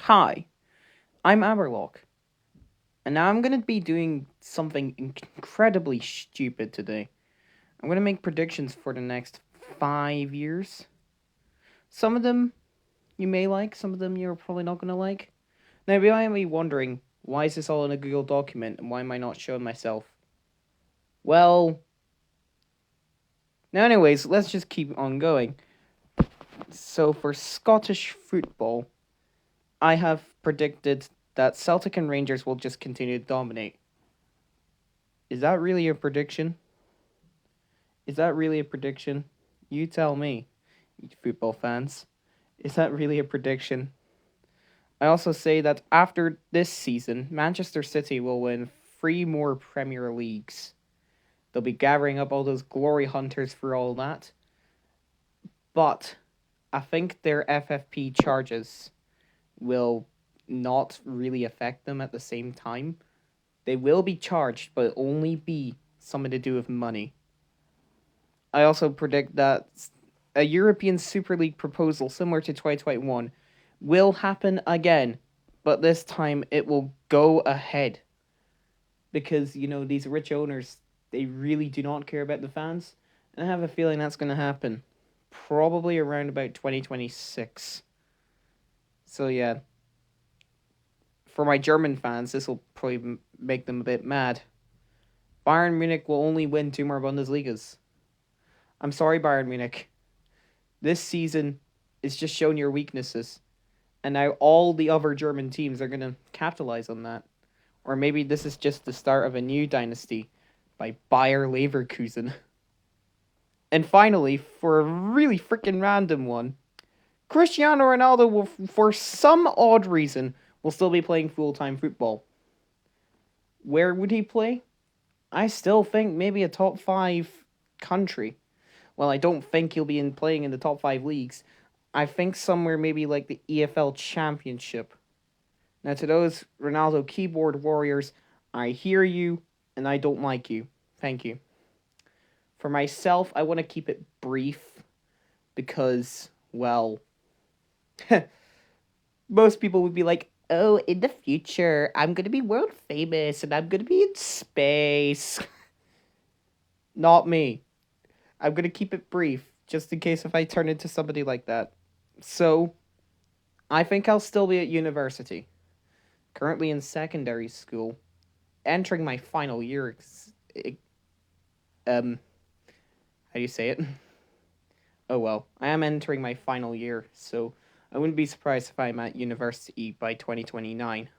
Hi, I'm Aberlock, and now I'm going to be doing something incredibly stupid today. I'm going to make predictions for the next 5 years. Some of them you may like, some of them you're probably not going to like. Now, you might be wondering, why is this all in a Google document, and why am I not showing myself? Well, now, anyways, let's just keep on going. So, for Scottish football, I have predicted that Celtic and Rangers will just continue to dominate. Is that really a prediction? Is that really a prediction? You tell me, football fans. Is that really a prediction? I also say that after this season, Manchester City will win 3 more Premier Leagues. They'll be gathering up all those glory hunters for all that. But I think their FFP charges will not really affect them at the same time. They will be charged, but only be something to do with money. I also predict that a European Super League proposal similar to 2021 will happen again, but this time it will go ahead. Because, these rich owners, they really do not care about the fans. And I have a feeling that's going to happen probably around about 2026. So, yeah. For my German fans, this will probably make them a bit mad. Bayern Munich will only win 2 more Bundesligas. I'm sorry, Bayern Munich. This season is just showing your weaknesses. And now all the other German teams are going to capitalize on that. Or maybe this is just the start of a new dynasty by Bayer Leverkusen. And finally, for a really freaking random one, Cristiano Ronaldo will, for some odd reason, will still be playing full-time football. Where would he play? I still think maybe a top 5 country. Well, I don't think he'll be playing in the top 5 leagues. I think somewhere maybe like the EFL Championship. Now, to those Ronaldo keyboard warriors, I hear you and I don't like you. Thank you. For myself, I want to keep it brief because, well, most people would be like, oh, in the future, I'm going to be world famous and I'm going to be in space. Not me. I'm going to keep it brief just in case if I turn into somebody like that. So, I think I'll still be at university. Currently in secondary school, entering my final year. How do you say it? Oh well, I am entering my final year, so I wouldn't be surprised if I'm at university by 2029.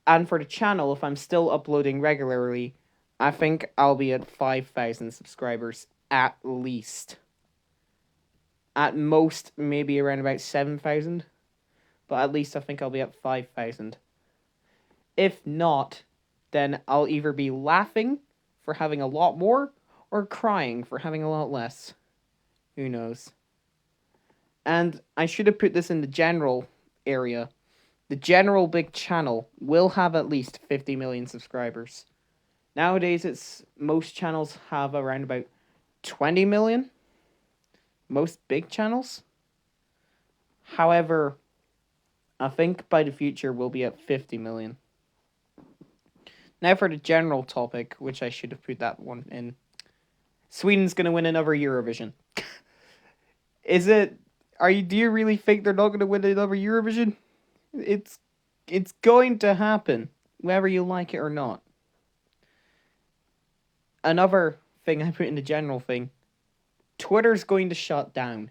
And for the channel, if I'm still uploading regularly, I think I'll be at 5,000 subscribers at least. At most, maybe around about 7,000. But at least I think I'll be at 5,000. If not, then I'll either be laughing for having a lot more or crying for having a lot less. Who knows? And I should have put this in the general area. The general big channel will have at least 50 million subscribers. Nowadays, most channels have around about 20 million. Most big channels. However, I think by the future we'll be at 50 million. Now for the general topic, which I should have put that one in. Sweden's going to win another Eurovision. Is it? Do you really think they're not going to win another Eurovision? It's going to happen, whether you like it or not. Another thing I put in the general thing, Twitter's going to shut down.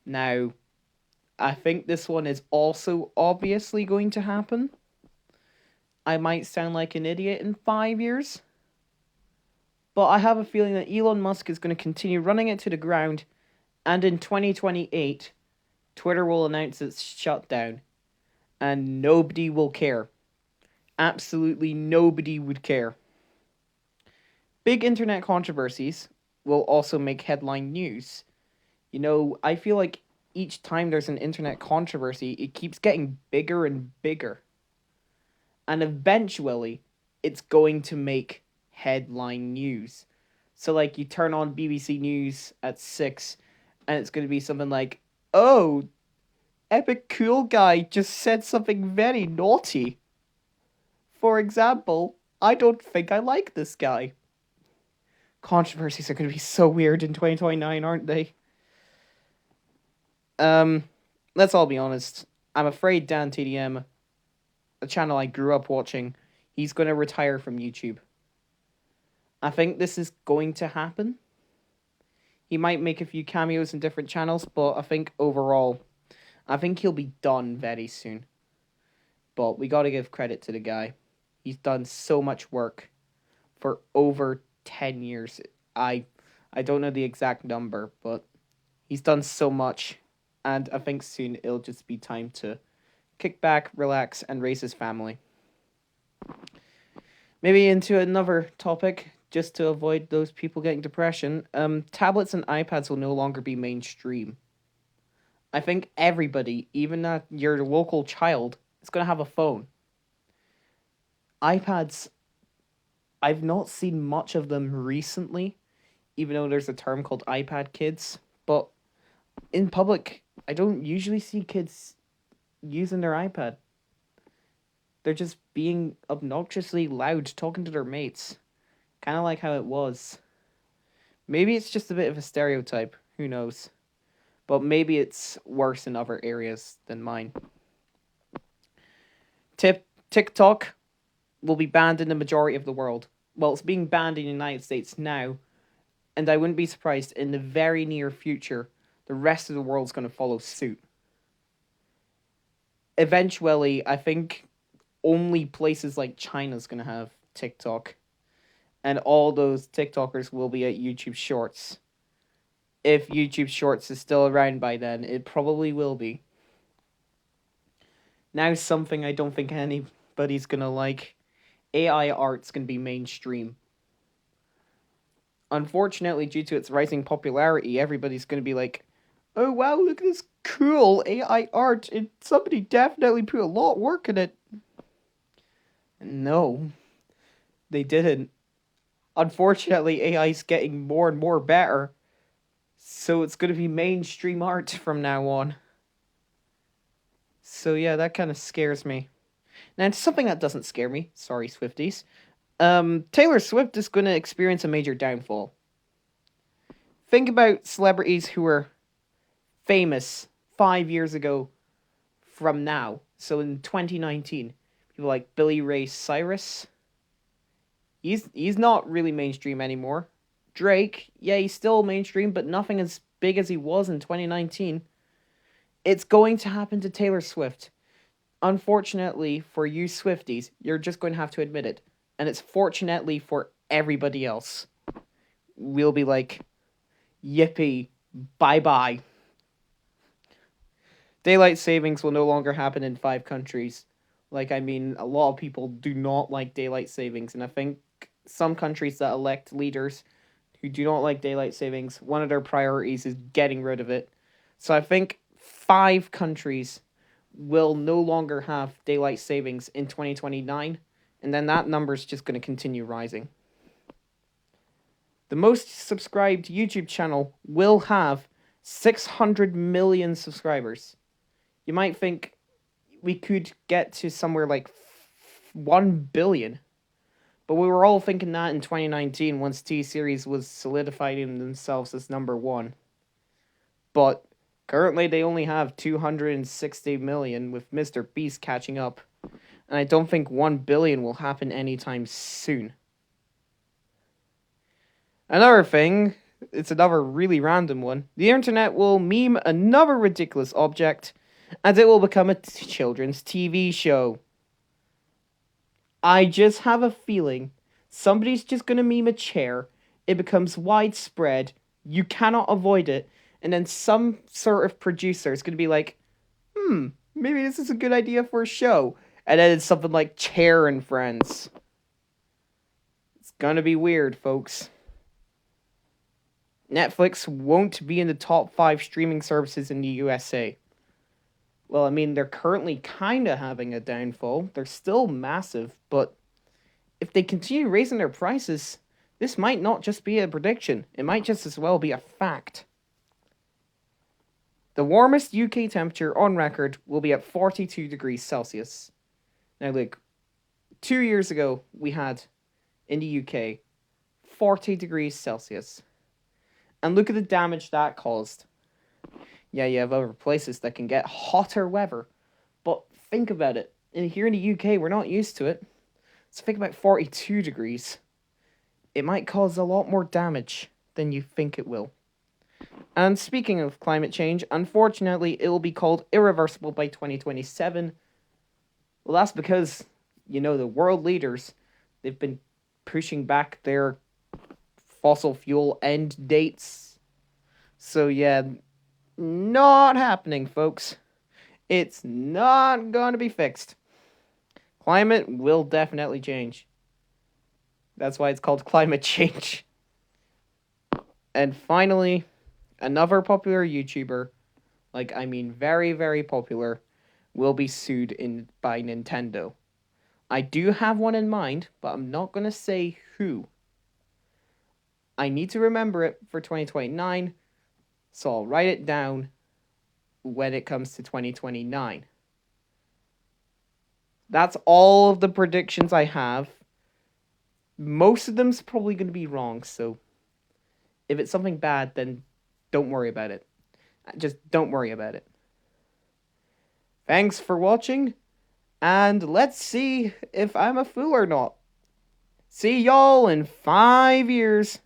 Now, I think this one is also obviously going to happen. I might sound like an idiot in 5 years, but I have a feeling that Elon Musk is going to continue running it to the ground, and in 2028, Twitter will announce its shutdown, and nobody will care. Absolutely nobody would care. Big internet controversies will also make headline news. I feel like each time there's an internet controversy, it keeps getting bigger and bigger. And eventually, it's going to make headline news. So, like, you turn on BBC News at 6, and it's going to be something like, oh, Epic Cool Guy just said something very naughty. For example, I don't think I like this guy. Controversies are going to be so weird in 2029, aren't they? Let's all be honest. I'm afraid Dan TDM, a channel I grew up watching, he's going to retire from YouTube. I think this is going to happen. He might make a few cameos in different channels, but I think overall, I think he'll be done very soon. But we got to give credit to the guy. He's done so much work for over 10 years. I don't know the exact number, but he's done so much. And I think soon it'll just be time to kick back, relax, and raise his family. Maybe into another topic, just to avoid those people getting depression. Tablets and iPads will no longer be mainstream. I think everybody, even your local child, is going to have a phone. iPads, I've not seen much of them recently, even though there's a term called iPad kids. But in public, I don't usually see kids using their iPad. They're just being obnoxiously loud, talking to their mates. Kind of like how it was. Maybe it's just a bit of a stereotype. Who knows? But maybe it's worse in other areas than mine. TikTok will be banned in the majority of the world. Well, it's being banned in the United States now. And I wouldn't be surprised in the very near future, the rest of the world's going to follow suit. Eventually, I think only places like China's going to have TikTok. And all those TikTokers will be at YouTube Shorts. If YouTube Shorts is still around by then, it probably will be. Now something I don't think anybody's going to like. AI art's going to be mainstream. Unfortunately, due to its rising popularity, everybody's going to be like, oh wow, look at this cool AI art. Somebody definitely put a lot of work in it. No, they didn't. Unfortunately, AI's getting more and more better. So it's going to be mainstream art from now on. So yeah, that kind of scares me. Now, it's something that doesn't scare me. Sorry, Swifties. Taylor Swift is going to experience a major downfall. Think about celebrities who were famous 5 years ago from now. So in 2019, people like Billy Ray Cyrus. He's not really mainstream anymore. Drake, yeah, he's still mainstream, but nothing as big as he was in 2019. It's going to happen to Taylor Swift. Unfortunately for you Swifties, you're just going to have to admit it. And it's fortunately for everybody else. We'll be like, yippee, bye-bye. Daylight savings will no longer happen in 5 countries. A lot of people do not like daylight savings. And I think some countries that elect leaders who do not like daylight savings, one of their priorities is getting rid of it. So I think 5 countries will no longer have daylight savings in 2029, and then that number is just going to continue rising. The most subscribed YouTube channel will have 600 million subscribers. You might think we could get to somewhere like 1 billion. But we were all thinking that in 2019 once T-Series was solidifying themselves as number 1. But currently they only have 260 million with Mr. Beast catching up. And I don't think 1 billion will happen anytime soon. Another thing, it's another really random one. The internet will meme another ridiculous object, and it will become a children's TV show. I just have a feeling somebody's just going to meme a chair, it becomes widespread, you cannot avoid it, and then some sort of producer is going to be like, maybe this is a good idea for a show. And then it's something like Chair and Friends. It's going to be weird, folks. Netflix won't be in the top 5 streaming services in the USA. Well, they're currently kind of having a downfall. They're still massive, but if they continue raising their prices, this might not just be a prediction. It might just as well be a fact. The warmest UK temperature on record will be at 42 degrees Celsius. Now, like, 2 years ago, we had, in the UK, 40 degrees Celsius. And look at the damage that caused. Yeah, you have other places that can get hotter weather. But think about it. Here in the UK, we're not used to it. So think about 42 degrees. It might cause a lot more damage than you think it will. And speaking of climate change, unfortunately, it will be called irreversible by 2027. Well, that's because, the world leaders, they've been pushing back their fossil fuel end dates. So yeah, not happening, folks. It's not going to be fixed. Climate will definitely change. That's why it's called climate change. And finally, another popular YouTuber, very, very popular, will be sued by Nintendo. I do have one in mind, but I'm not going to say who. I need to remember it for 2029, so I'll write it down when it comes to 2029. That's all of the predictions I have. Most of them's probably going to be wrong, so if it's something bad, then don't worry about it. Just don't worry about it. Thanks for watching, and let's see if I'm a fool or not. See y'all in 5 years.